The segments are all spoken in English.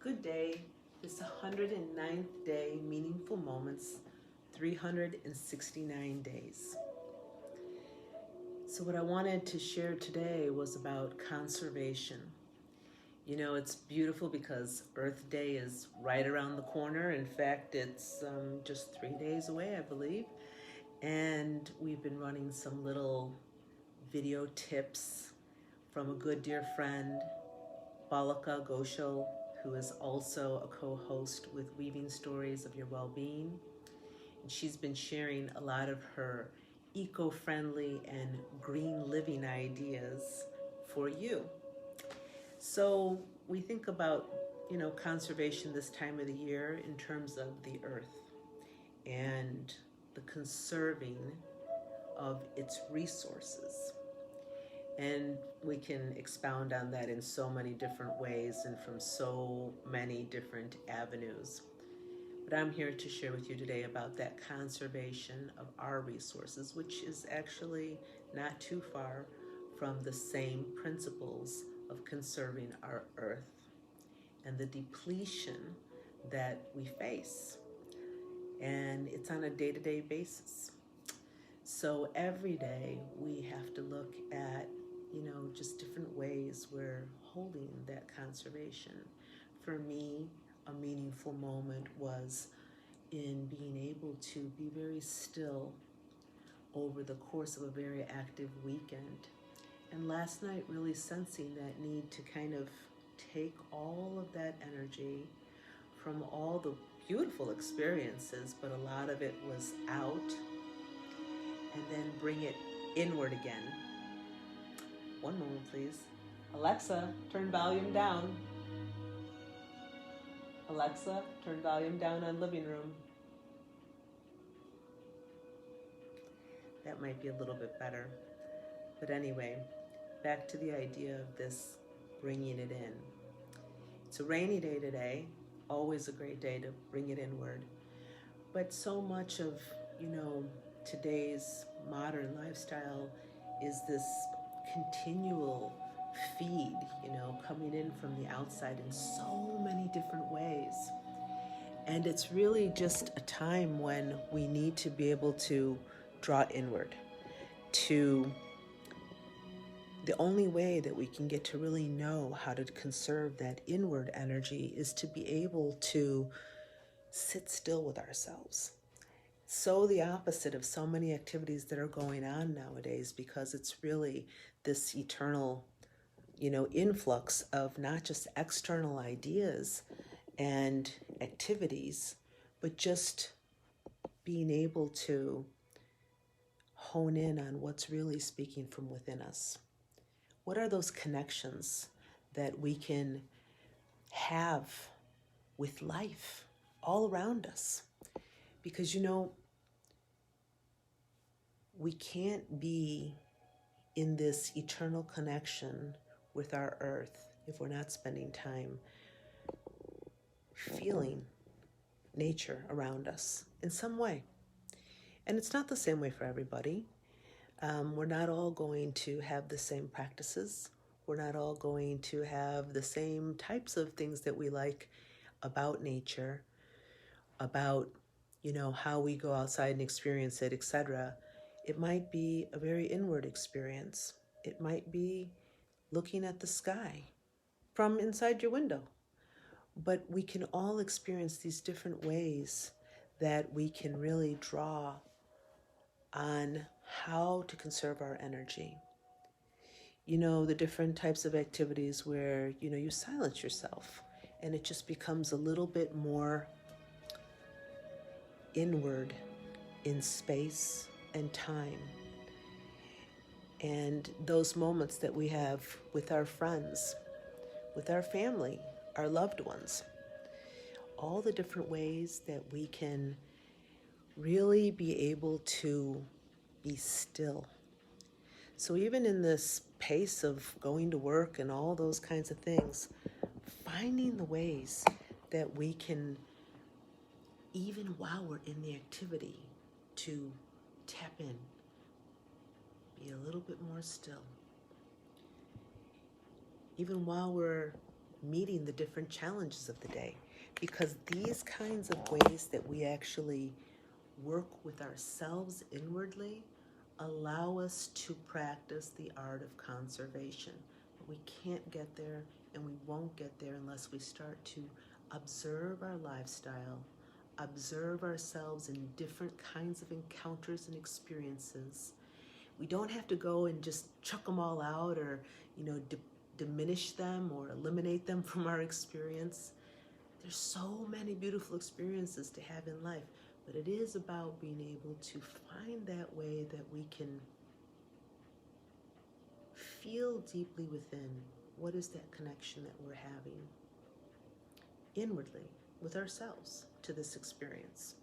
Good day. It's the 109th day, Meaningful Moments, 369 days. So what I wanted to share today was about conservation. You know, it's beautiful because Earth Day is right around the corner. In fact, it's just 3 days away, I believe. And we've been running some little video tips from a good dear friend, Balaka Ghoshal, who is also a co-host with Weaving Stories of Your Well-Being. And she's been sharing a lot of her eco-friendly and green living ideas for you. So we think about, conservation this time of the year in terms of the earth and the conserving of its resources. And we can expound on that in so many different ways and from so many different avenues. But I'm here to share with you today about that conservation of our resources, which is actually not too far from the same principles of conserving our earth and the depletion that we face. And it's on a day-to-day basis. So every day we have to look at just different ways we're holding that conservation. For me, a meaningful moment was in being able to be very still over the course of a very active weekend. And last night, really sensing that need to kind of take all of that energy from all the beautiful experiences, but a lot of it was out, and then bring it inward again. One moment, please. Alexa, turn volume down. Alexa, turn volume down on living room. That might be a little bit better. But anyway, back to the idea of this bringing it in. It's a rainy day today, always a great day to bring it inward. But so much of, today's modern lifestyle is this continual feed, coming in from the outside in so many different ways. And it's really just a time when we need to be able to draw inward. The only way that we can get to really know how to conserve that inward energy is to be able to sit still with ourselves. So the opposite of so many activities that are going on nowadays, because it's really this eternal, influx of not just external ideas and activities, but just being able to hone in on what's really speaking from within us. What are those connections that we can have with life all around us? Because, we can't be in this eternal connection with our earth if we're not spending time feeling nature around us in some way. And it's not the same way for everybody. We're not all going to have the same practices. We're not all going to have the same types of things that we like about nature, about, how we go outside and experience it, etc. It might be a very inward experience. It might be looking at the sky from inside your window. But we can all experience these different ways that we can really draw on how to conserve our energy. The different types of activities where, you silence yourself and it just becomes a little bit more inward in space and time. And those moments that we have with our friends, with our family, our loved ones, all the different ways that we can really be able to be still. So even in this pace of going to work and all those kinds of things, finding the ways that we can, even while we're in the activity, to tap in, be a little bit more still. Even while we're meeting the different challenges of the day. Because these kinds of ways that we actually work with ourselves inwardly allow us to practice the art of conservation. But we can't get there, and we won't get there unless we start to observe our lifestyle, observe ourselves in different kinds of encounters and experiences. We don't have to go and just chuck them all out, or diminish them or eliminate them from our experience. There's so many beautiful experiences to have in life, but it is about being able to find that way that we can feel deeply within what is that connection that we're having inwardly with ourselves to this experience.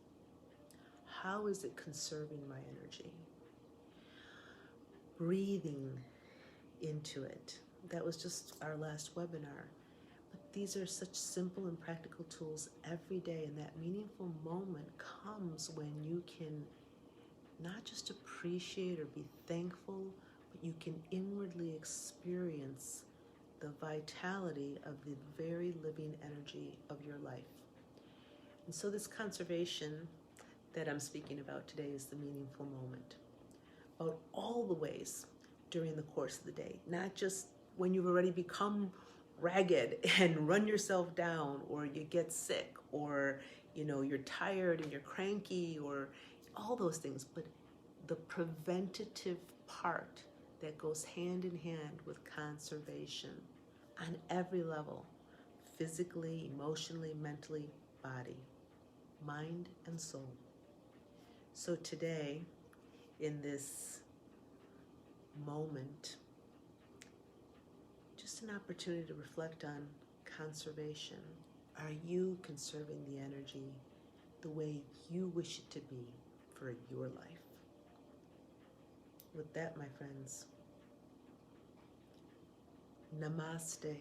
How is it conserving my energy? Breathing into it. That was just our last webinar. But these are such simple and practical tools every day, and that meaningful moment comes when you can not just appreciate or be thankful, but you can inwardly experience the vitality of the very living energy of your life. And so this conservation that I'm speaking about today is the meaningful moment. About all the ways during the course of the day, not just when you've already become ragged and run yourself down, or you get sick, or you're tired and you're cranky, or all those things, but the preventative part that goes hand in hand with conservation on every level: physically, emotionally, mentally, body, mind, and soul. So today, in this moment, just an opportunity to reflect on conservation. Are you conserving the energy the way you wish it to be for your life? With that, my friends, namaste.